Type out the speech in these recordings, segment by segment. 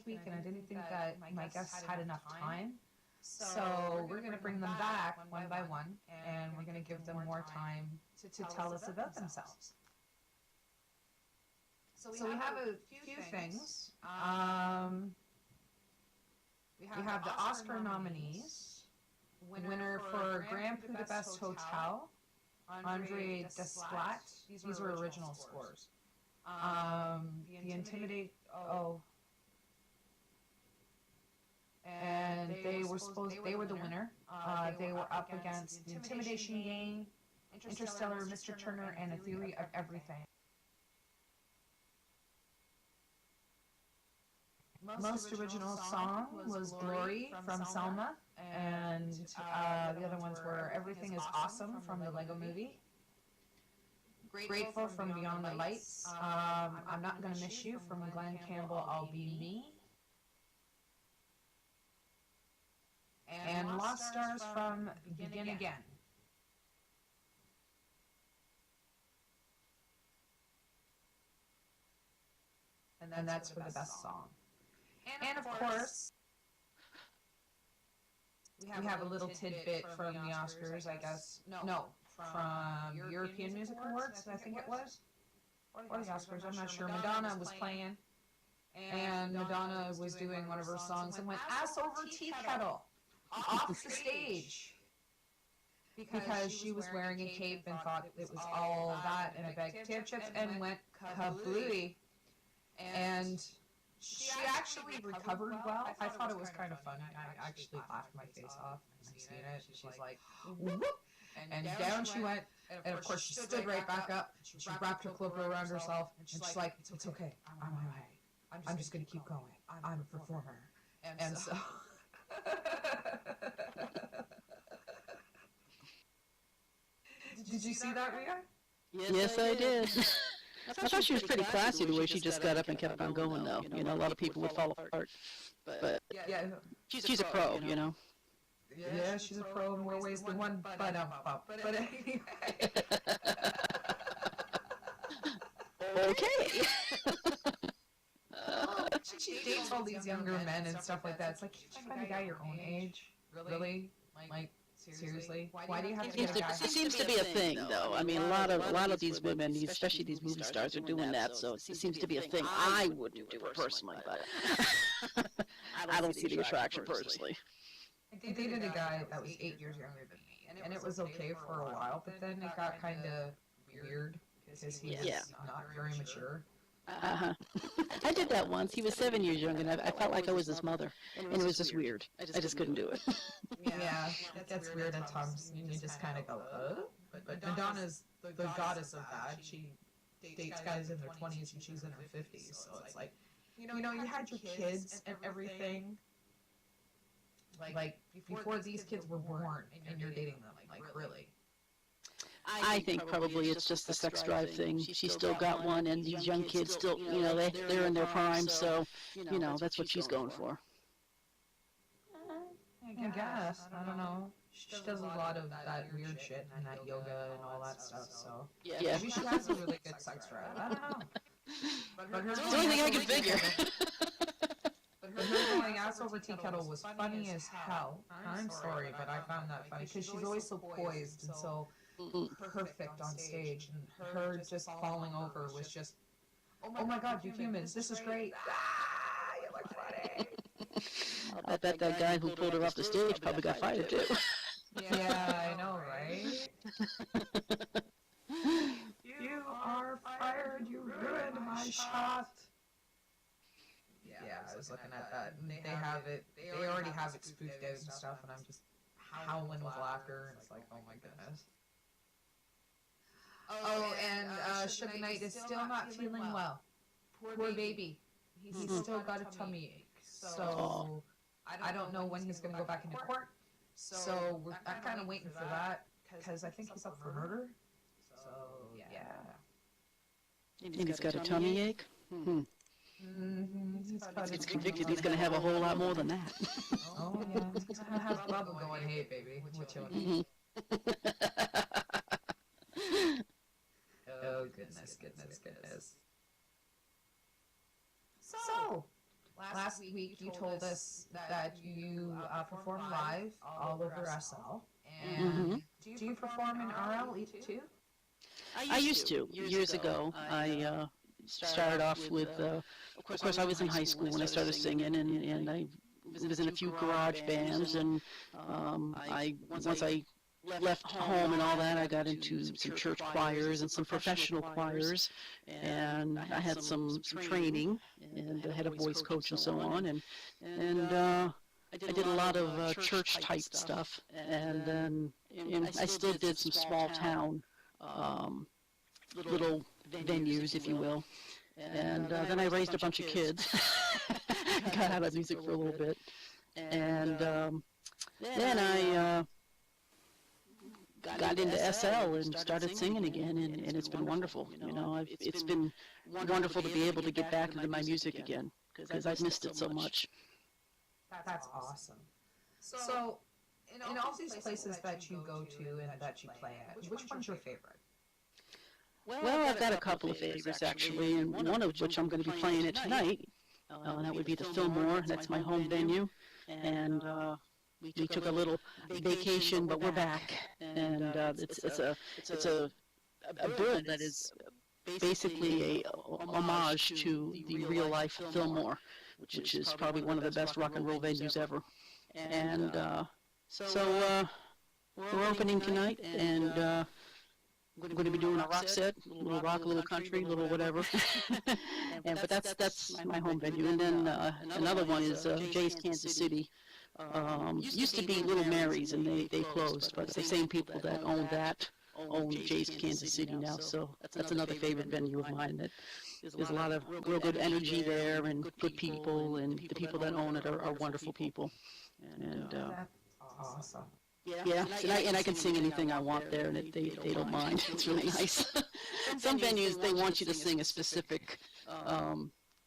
week, and I didn't think that my guests had enough time. So we're going to bring them back one by one, and we're going to give them more time to tell us about themselves. So we have a few things. We have the Oscar nominees. Winner for Grand Prix de Best Hotel, Andre Desplat. These were original scores. The Intimidate. Oh. And they were the winner. They were up against The Intimidation Game, Interstellar, Mr. Turner, and A Theory of Everything. Most original song was Glory from Selma, and the other ones were Everything is Awesome from the Lego Movie, Grateful from Beyond the Lights, I'm Not Gonna Miss You from Glenn Campbell, I'll Be Me, and Lost Stars from Begin Again. And that's for the best song. And of course, we have a little tidbit from the Oscars, I guess. No, from European Music Awards, I think it was. Or the Oscars, I'm not sure. Madonna was playing, and Madonna was doing one of her songs and went ass over tea kettle off the stage because she was wearing a cape and thought it was all that and a bag of potato chips and went kablooey. And she actually recovered well. I thought it was kind of funny. I actually laughed my face off when I seen it. She's like, whoop, and down she went. And of course, she stood right back up. She wrapped her cloak around herself, and she's like, it's okay. I'm all right. I'm just going to keep going. I'm a performer. And so... Did you see that, Rhia? Yes, I did. I thought she was pretty classy the way she just got up and kept on going, though. You know, a lot of people would fall apart. But yeah, she's a pro, you know. Yeah, she's a pro in more ways than one. But anyway. Okay. She dates all these younger men and stuff like that. It's like, can't you find a guy your own age? Really? Like, seriously? Why do you have to get a guy? It seems to be a thing, though. I mean, a lot of these women, especially these movie stars, are doing that. So it seems to be a thing. I wouldn't do it personally, but I don't see the attraction personally. I dated a guy that was 8 years younger than me, and it was okay for a while, but then it got kind of weird because he was not very mature. I did that once. He was 7 years younger, and I felt like I was his mother, and it was just weird. I just couldn't do it. Yeah, that's weird at times. You just kind of go, But Madonna's the goddess of that. She dates guys in their 20s and she's in her 50s, so it's like, you had your kids and everything. Like, before these kids were born, and you're dating them, like, really. I think probably it's just the sex drive thing. She's still got one, and these young kids still, they're in their prime, so, that's what she's going for. I guess. I don't know. She does a lot of that weird shit and that yoga and all that stuff, so. Yeah. Maybe she has a really good sex drive. I don't know. But it's the only thing I can figure. But her going ass over tea kettle was funny as hell. I'm sorry, but I found that funny because she's always so poised and so perfect on stage, and her just falling over was just, oh my god, you humans, this is great. Ah, you look funny. I bet that guy who pulled her off the stage probably got fired too. Yeah, I know, right? You are fired, you ruined my shot. Yeah, I was looking at that, and they already have it spoofed out and stuff, and I'm just howling with laughter, and it's like, oh my goodness. Oh, and Suge Knight is still not feeling well. Poor baby. He's still got a tummy ache, so I don't know when he's going to go back into court, so I'm kind of waiting for that, because I think he's up for murder, so yeah. You think he's got a tummy ache? He's convicted. He's going to have a whole lot more than that. Oh, yeah. He's going to have bubble going, hey, baby, what you want? Oh, goodness. So, last week you told us that you perform live all over SL. Mm-hmm. And do you perform in RL too? I used to years ago. I started off with, of course, I was in high school when I started singing, and I was in a few garage bands, and once I left home and all that, I got into some church choirs and some professional choirs, and I had some training, and I had a voice coach and so on, and I did a lot of church type stuff, and then I still did some small town little venues, if you will. And then I raised a bunch of kids, got out of music for a little bit, and then I got into SL and started singing again, and it's been wonderful. It's been wonderful to be able to get back into my music again, because I've missed it so much. That's awesome. So, in all these places that you go to and that you play at, which one's your favorite? Well, I've got a couple of favorites, actually, and one of which I'm going to be playing it tonight. That would be the Fillmore. That's my home venue. And we took a little vacation, but we're back. And it's a bill that is basically a homage to the real-life Fillmore, which is probably one of the best rock and roll venues ever. And so we're opening tonight, and we're going to be doing a rock set, a little rock, a little country, a little whatever. But that's my home venue. And then another one is Jay's Kansas City. Used to be Little Mary's, and they closed, but the same people that own that own Jay's Kansas City now. So that's another favorite venue of mine. That there's a lot of real good energy there and good people, and the people that own it are wonderful people. And That's awesome. yeah, and I can sing anything I want there, and they don't mind. It's really nice. Some venues, they want you to sing a specific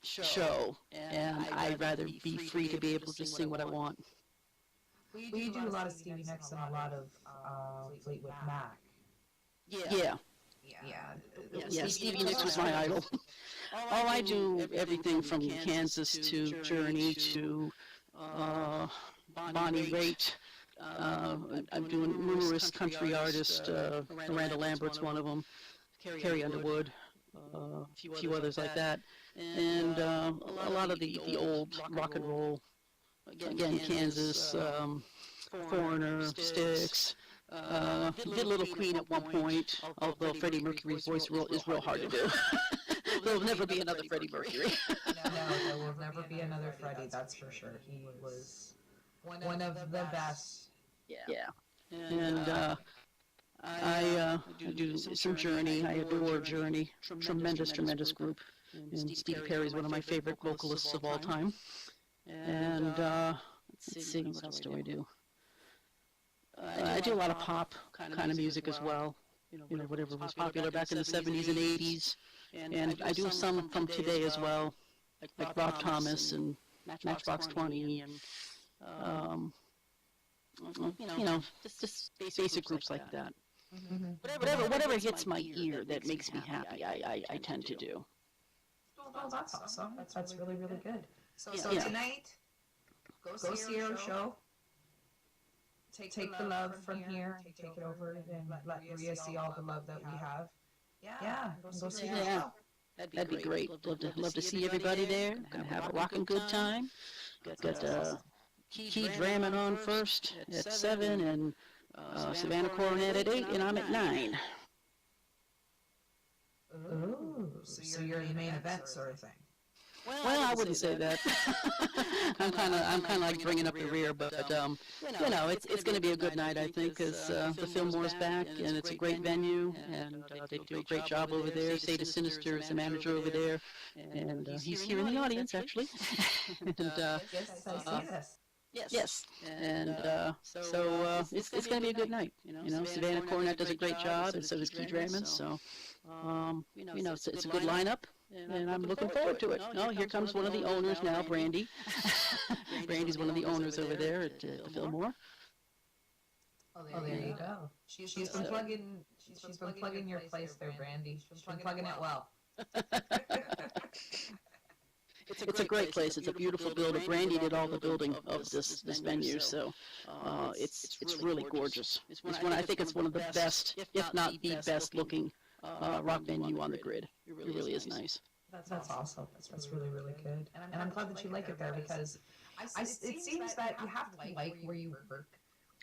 show, and I'd rather be free to be able to just sing what I want. We do a lot of Stevie Nicks and a lot of Fleetwood Mac. Yeah, Stevie Nicks was my idol. Oh, I do everything from Kansas to Journey to Bonnie Raitt. I'm doing numerous country artists. Miranda Lambert's one of them. Carrie Underwood, a few others like that, and a lot of the old rock and roll. Again, Kansas, Foreigner, Styx. Did a little Queen at one point, although Freddie Mercury's voice is real hard to do. There'll never be another Freddie Mercury. No, there will never be another Freddie, that's for sure. He was one of the best. Yeah. And I do some Journey. I adore Journey. Tremendous group. And Steve Perry's one of my favorite vocalists of all time. And let's see, what else do I do? I do a lot of pop kind of music as well. Whatever was popular back in the 70s and 80s. And I do some from today as well, like Rob Thomas and Matchbox 20 and just basic groups like that. Mm-hmm. Whatever hits my ear that makes me happy, I tend to do. Oh, that's awesome. That's really good. So Yeah. tonight, go see our show. Take the love from here, take it over, and let Rhia see all the love that we have. Yeah, go see our show. That'd be great. Love to see everybody there. Gonna have a rockin' good time. Got Key Dramming on first at 7, and Savannah Coronet at 8, and I'm at 9. Ooh, so you're the main event sort of thing. Well, I wouldn't say that. I'm kind of like bringing up the rear, but it's going to be a good night, I think, because the Fillmore's back, and it's a great venue, and they do a great job over there. Sada Sinister is the manager over there, and he's here in the audience, actually. And, Yes, I see this. yes, and so it's going to be a good night. Savannah Coronet does a great job, and so does Key Draymond. So it's a good lineup, and I'm looking forward to it. Oh, here comes one of the owners now, Brandy. Brandy's one of the owners over there at the Fillmore. Oh, there you go. She's been plugging your place there, Brandy. She's been plugging it well. It's a great place. It's a beautiful building. Brandy did all the building of this venue, so it's really gorgeous. I think it's one of the best, if not the best looking rock venue on the grid. It really is nice. That's awesome. That's really, really good. And I'm glad that you like it there because it seems that you have to like where you work.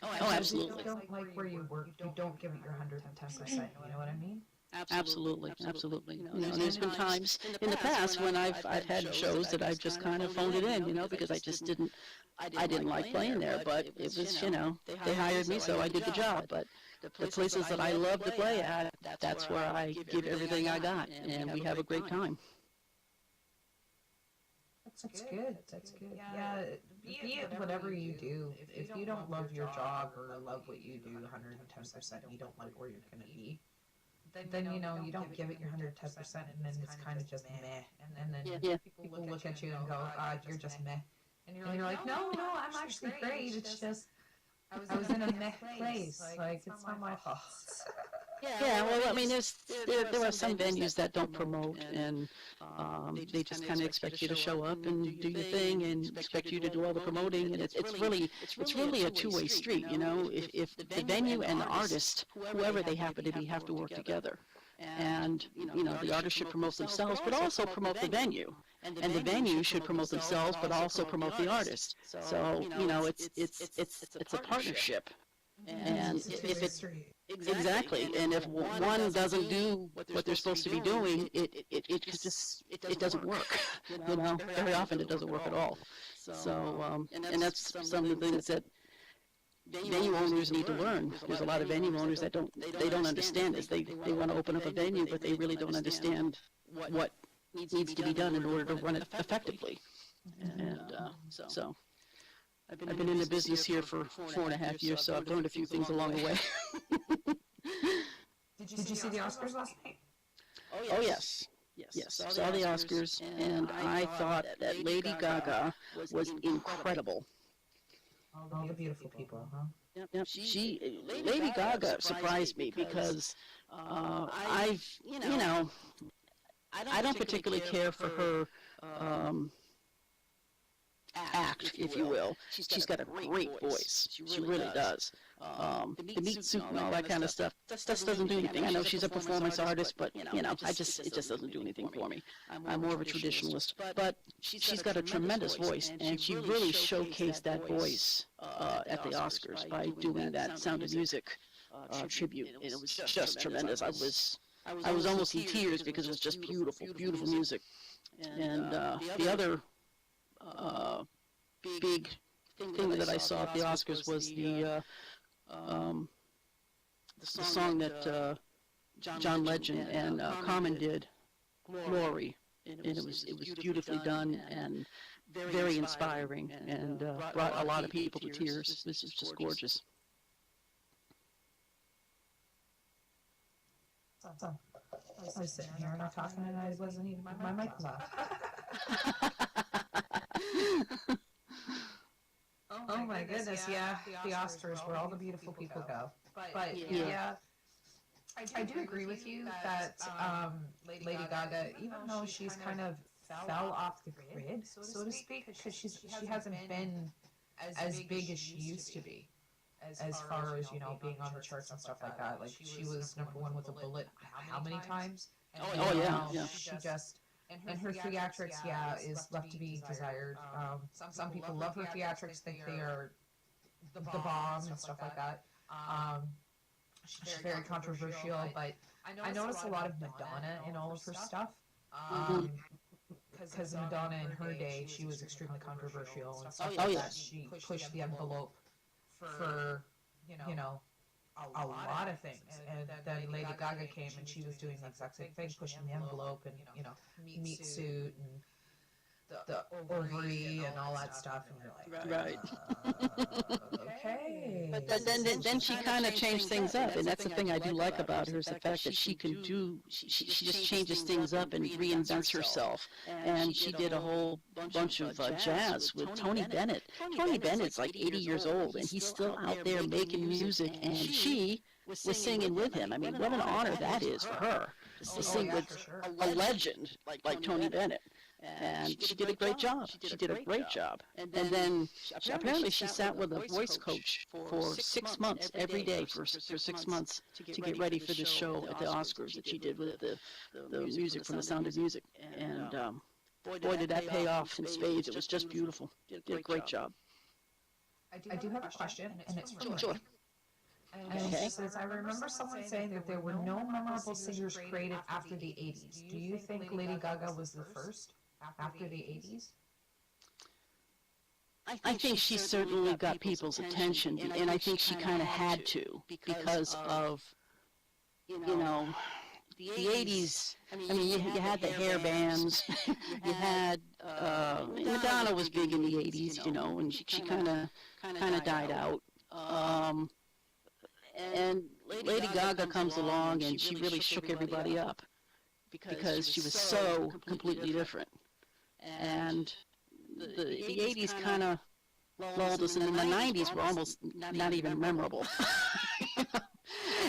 Oh, absolutely. If you don't like where you work, you don't give it your 110%. You know what I mean? Absolutely. And there's been times in the past when I've had shows that I've just kind of phoned it in, because I just didn't like playing there, but it was, they hired me, so I did the job. But the places that I love to play at, that's where I give everything I got, and we have a great time. That's good. Yeah, be it whatever you do. If you don't love your job or love what you do 110%, you don't like where you're going to be, then you don't give it your 110%, and then it's kind of just meh. And then people look at you and go, you're just meh. And you're like, no, I'm actually great. It's just I was in a meh place. Like, it's not my fault. Yeah, well, I mean, there are some venues that don't promote, and they just kind of expect you to show up and do your thing, and expect you to do all the promoting, and it's really a two-way street, If the venue and the artist, whoever they happen to be, have to work together, and the artist should promote themselves, but also promote the venue, and the venue should promote themselves, but also promote the artist. So it's a partnership, and if it exactly, and if one doesn't do what they're supposed to be doing, it doesn't work. Very often it doesn't work at all. So and that's some of the things that venue owners need to learn. There's a lot of venue owners that don't understand this. They want to open up a venue, but they really don't understand what needs to be done in order to run it effectively. And so I've been in the business here for 4.5 years, so I've learned a few things along the way. Did you see the Oscars last night? Oh, yes. Saw the Oscars, and I thought that Lady Gaga was incredible. All the beautiful people, huh? Yep. Lady Gaga surprised me because I don't particularly care for her act, if you will. She's got a great voice. She really does. The meat suit and all that kind of stuff just doesn't do anything. I know she's a performance artist, but it just doesn't do anything for me. I'm more of a traditionalist, but she's got a tremendous voice, and she really showcased that voice at the Oscars by doing that Sound of Music tribute, and it was just tremendous. I was almost in tears because it was just beautiful music. And the other big thing that I saw at the Oscars was the song that John Legend and Common did, "Glory," and it was beautifully done and very inspiring, and brought a lot of people to tears. It was just gorgeous. I was sitting here and I'm talking, and I wasn't even my mic was off. Oh my goodness, yeah, the Oscars where all the beautiful people go. But yeah, I do agree with you that Lady Gaga, even though she's kind of fell off the grid, so to speak, because she hasn't been as big as she used to be, as far as being on the charts and stuff like that. Like, she was #1 with a bullet how many times? Oh yeah. She just. And her theatrics, is left to be desired. Some people love her theatrics, think they are the bomb and stuff like that. She's very controversial, but I notice a lot of Madonna in all of her stuff. Because Madonna in her day, she was extremely controversial and stuff like that. She pushed the envelope for, a lot of things, and then Lady Gaga came and she was doing the exact same thing, pushing the envelope, and meat suit and the ovary and all that stuff, and you're like, Right. Okay. But then she kind of changed things up, and that's the thing I do like about her, is the fact that she can she just changes things up and reinvents herself. And she did a whole bunch of jazz with Tony Bennett. Tony Bennett's like 80 years old, and he's still out there making music, and she was singing with him. I mean, what an honor that is for her, to sing with a legend like Tony Bennett. and she did a great job. She did a great job. And then apparently she sat with a voice coach for 6 months every day for 6 months to get ready for the show at the Oscars that she did with the music from The Sound of Music. And boy, did that pay off in spades. It was just beautiful. Did a great job. I do have a question, and it's from Sure. Rick. And she says, I remember someone saying that there were no memorable singers created after the 80s. Do you think Lady Gaga was the first after the 80s? I think she certainly got people's attention, and I think she kind of had to because of, you know, the 80s. I mean, you had the hair bands, you had, Madonna was big in the 80s, you know, and she kind of died out. And Lady Gaga comes along and she really shook everybody up because she was so completely different. And the 80s kind of lulled us, and then the 90s were almost not even memorable.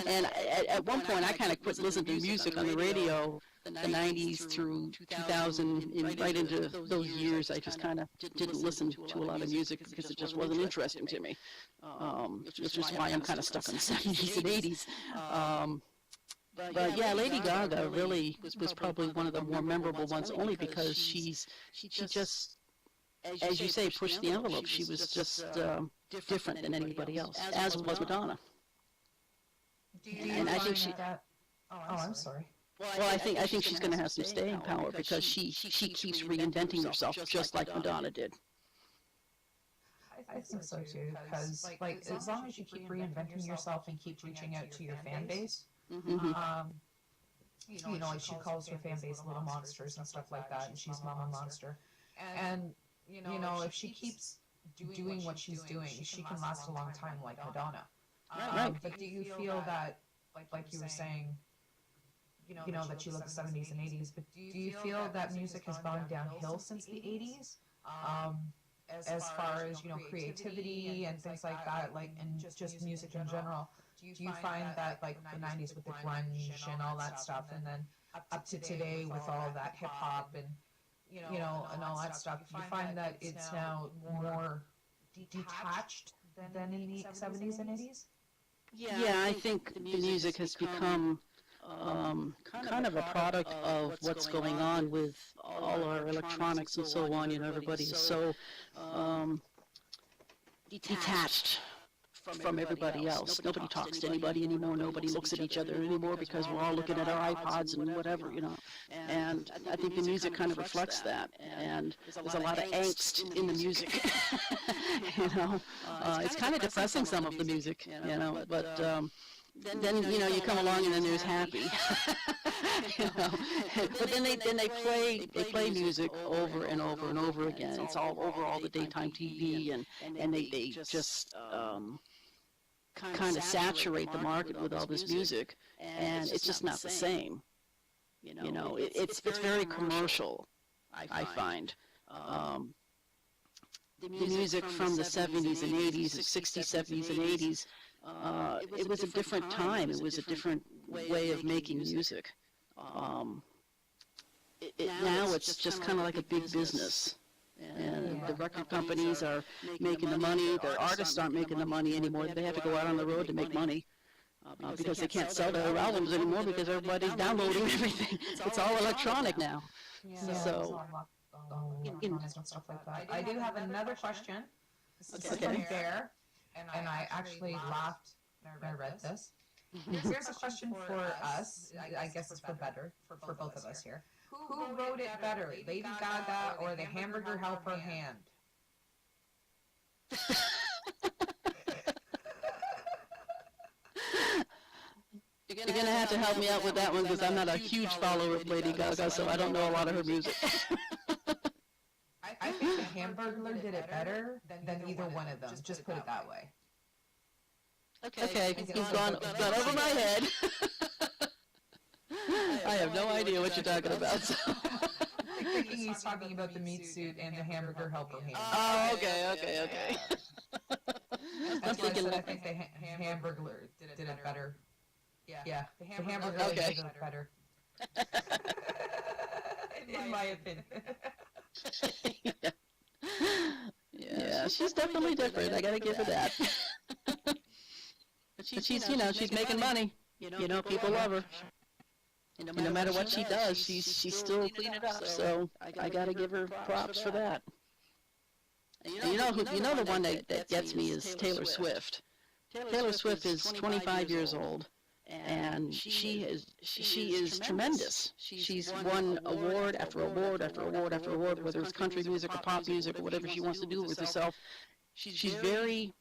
And at one point, I kind of quit listening to music on the radio, the 90s through 2000, and right into those years, I just kind of didn't listen to a lot of music because it just wasn't interesting to me, which is why I'm kind of stuck on the 70s and 80s. But yeah, Lady Gaga really was probably one of the more memorable ones, only because she just, as you say, pushed the envelope. She was just different than anybody else, as was Madonna. And I think she. Oh, I'm sorry. Well, I think she's going to have some staying power because she keeps reinventing herself just like Madonna did. I think so too, because like as long as you keep reinventing yourself and keep reaching out to your fan base, you know, like she calls her fan base little monsters and stuff like that, and she's Mama Monster, and you know, if she keeps doing what she's doing, she can last a long time like Madonna. Right. But do you feel that, like you were saying, you know, that you love the 70s and 80s, but do you feel that music has gone downhill since the 80s? As far as, you know, creativity and things like that, like, and just music in general, do you find that, like, the 90s with the grunge and all that stuff, and then up to today with all that hip-hop and, you know, and all that stuff, do you find that it's now more detached than in the 70s and 80s? Yeah, I think the music has become kind of a product of what's going on with all our electronics and so on. You know, everybody is so detached from everybody else. Nobody talks to anybody anymore. Nobody looks at each other anymore because we're all looking at our iPods and whatever, you know. And I think the music kind of reflects that. And there's a lot of angst in the music. You know, it's kind of depressing, some of the music, you know, but then you know, you come along and then there's happy. You know, but then they play music over and over and over again. It's all over all the daytime TV, and they just kind of saturate the market with all this music, and it's just not the same. You know, it's very commercial, I find. The music from the 70s and 80s, the 60s, 70s, and 80s, it was a different time. It was a different way of making music. Now it's just kind of like a big business. And the record companies are making the money. The artists aren't making the money anymore. They have to go out on the road to make money because they can't sell their albums anymore because everybody's downloading everything. It's all electronic now. So, Stuff like that. I do have another question. This is Okay. from Bear, and I actually laughed when I read this. Here's a question for us. I guess it's for both of us here. Who wrote it better, Lady Gaga or the Hamburger Helper Hand? you're going to have to help me out with that one because I'm not a huge follower of Lady Gaga, so I don't know a lot of her music. I think the Hamburglar did it better than either one of them. Just put it that way. Okay, you've gone over my head. I have no idea what you're talking about. So. I'm thinking he's talking about the meat suit and the Hamburger Helper Hand. Oh, okay. That's why I think the Hamburglar did it better. Yeah, the Hamburglar did it better. In my opinion. Yeah. Yeah, she's definitely different. I gotta give her that. But she's, she's making money. People love her. And no matter what she does, she's still cleaning it up. So I gotta give her props for that. And the one that gets me is Taylor Swift. Taylor Swift is 25 years old, and she is tremendous. She's won award after award after award after award, whether it's country music or pop music or whatever she wants to do with herself. She's very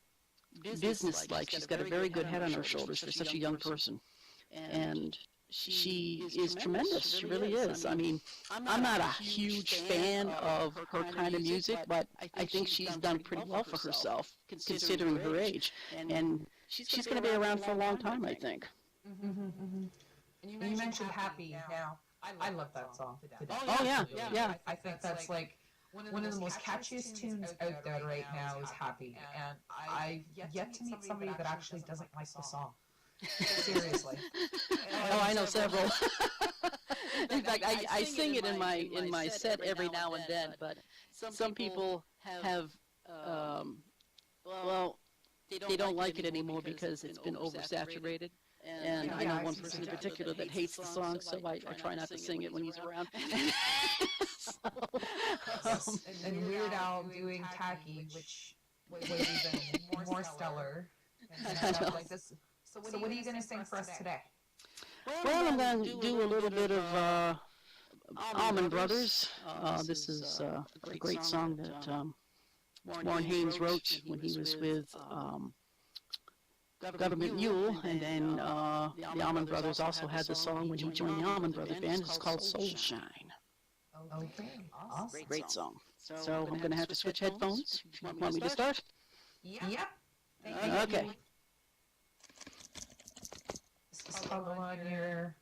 businesslike. She's got a very good head on her shoulders for such a young person, and she is tremendous. She really is. I mean, I'm not a huge fan of her kind of music, but I think she's done pretty well for herself, considering her age. And she's going to be around for a long time, I think. And you mentioned Happy now. I love that song to death. Oh, yeah. I think that's like one of the most catchiest tunes out there right now is Happy. And I've yet to meet somebody that actually doesn't like the song. Seriously. Oh, I know several. In fact, I sing it in my set every now and then, but some people have, they don't like it anymore because it's been oversaturated. And I know one person in particular that hates the song, so I try not to sing it when he's around. And Weird Al doing Tacky, which was even more stellar. Like this. So what are you going to sing for us today? Well, I'm going to do a little bit of Allman Brothers. This is a great song that Warren Haynes wrote when he was with Government Mule, and then the Allman Brothers also had the song when he joined the Allman Brothers band. It's called Soul Shine. Okay, awesome. Great song. So I'm going to have to switch headphones. Want me to start? Yep. Okay. Just toggle on your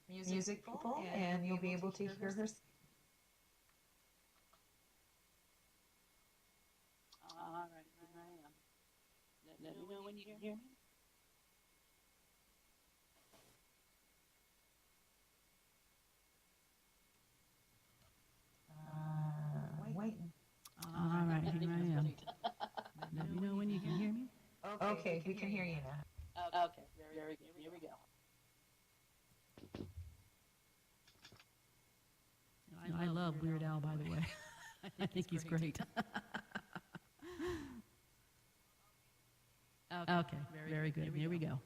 music, people, and you'll be able to hear her. All right, here I am. Let me know when you can hear me. Waiting. All right, here I am. Let me know when you can hear me. Okay, we can hear you now. Okay, very good. Here we go. I love Weird Al, by the way. I think he's great. Okay, very good. Here we go.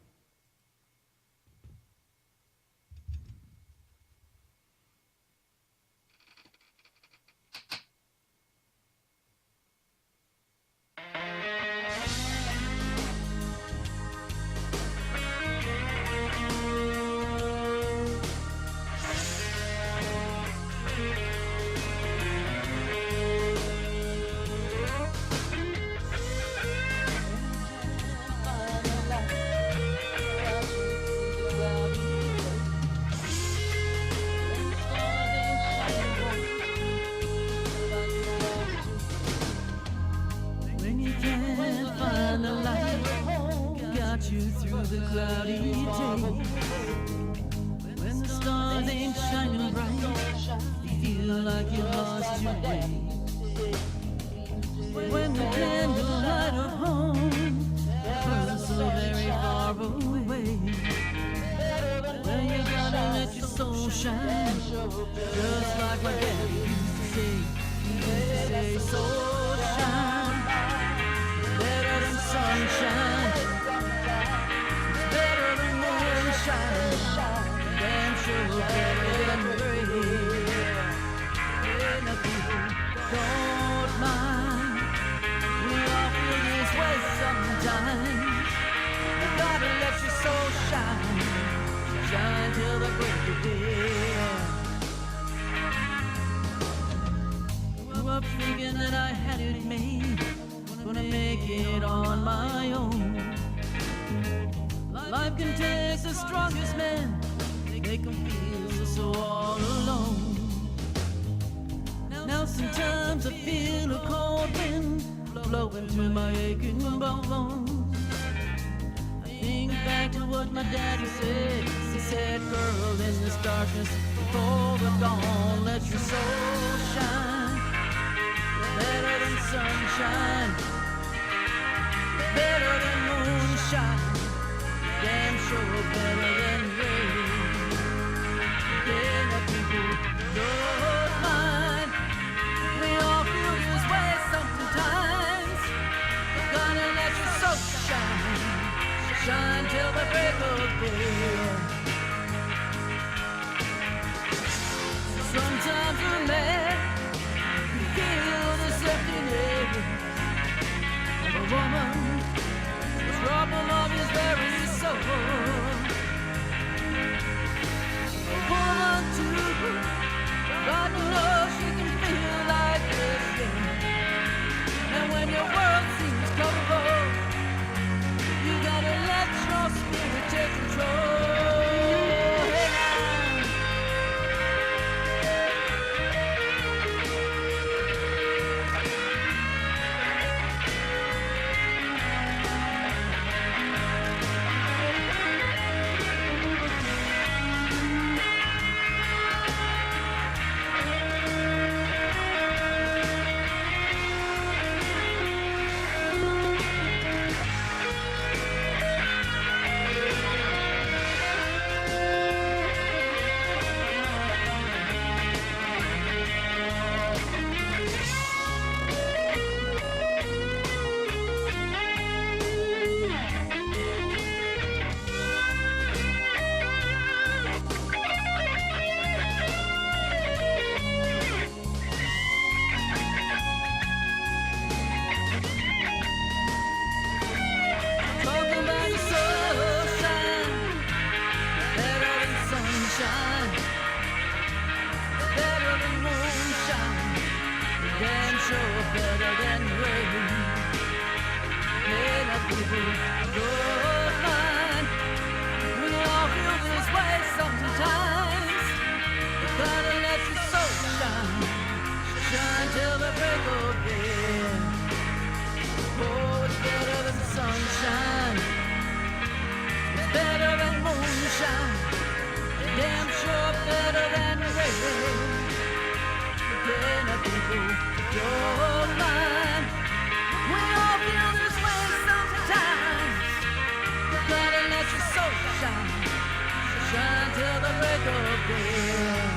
You through the cloudy day. When the stars ain't shining bright, you feel like you lost your way. When the candlelight of home burns so very far away, when you're gonna let your soul shine, just like my daddy used to say, soul shine, better than sunshine. Damn sure better than rain. And the people don't mind. We all feel this way sometimes. You gotta let your soul shine. Shine till the break of day. Grew up thinking that I had it made, gonna make it on my own. Life can test the strongest men, make them feel so all alone. Now sometimes I feel a cold wind blowing through my aching bones. I think back to what my daddy said. He said, girl, in this darkness before the dawn, let your soul shine. sunshine, better than moonshine, damn sure better than rain. Yeah, the people don't mind. We all feel this way sometimes. Gonna let your soul shine, shine till the break of day. Sometimes a man can feel the emptiness of a woman, the trouble of his very soul. A woman too, God knows she can feel like this, yeah. And when your world seems cold, you gotta let your spirit take control. Hey now. Talking about the sunshine, better than sunshine, better than moonshine, damn sure better than rain. Yeah, the people don't mind. We all feel this way sometimes. You gotta let your soul shine, shine till the break of day. Oh, it's better than sunshine, it's better than moonshine, damn sure better than rain. Then the people don't mind. We all feel this way sometimes. You gotta let your soul shine, shine till the break of day.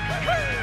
Woo-hoo!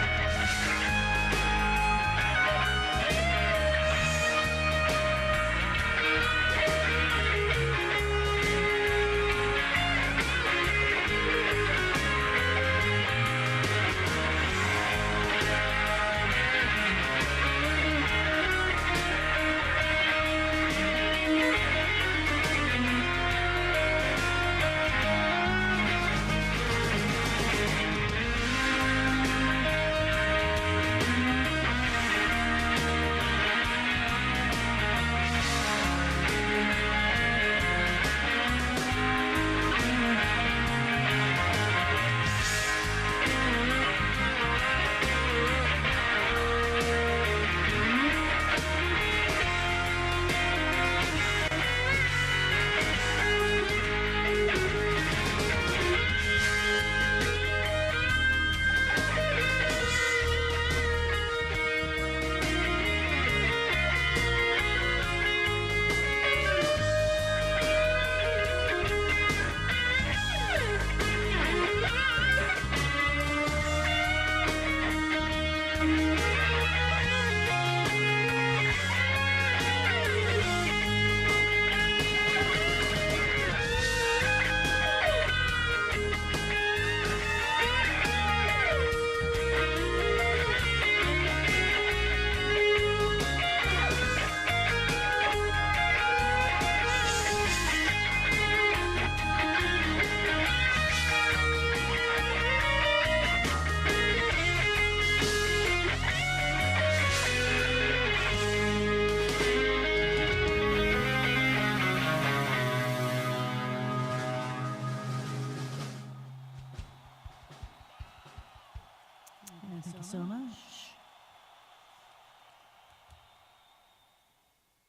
Thank you so much.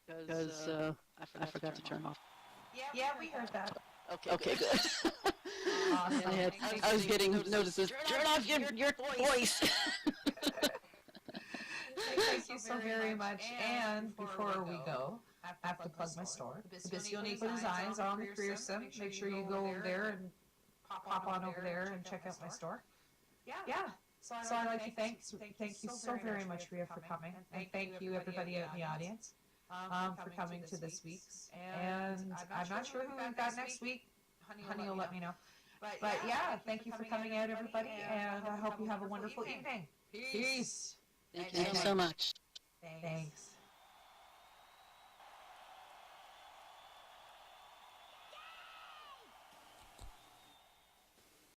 Because I forgot to turn off. Yeah, we heard that. Okay, good. Awesome. I was getting notices. Turn off your voice. Thank you so very much. And before we go, I have to plug my store. The Bissionico Designs on the career sim. Make sure you go over there and pop on over there and check out my store. Yeah. So I'd like to thank you so very much, Rhia, for coming. And thank you, everybody out in the audience, for coming to this week's. And I'm not sure who we've got next week. Honey will let me know. But yeah, thank you for coming out, everybody. And I hope you have a wonderful evening. Peace. Thank you so much. Thanks.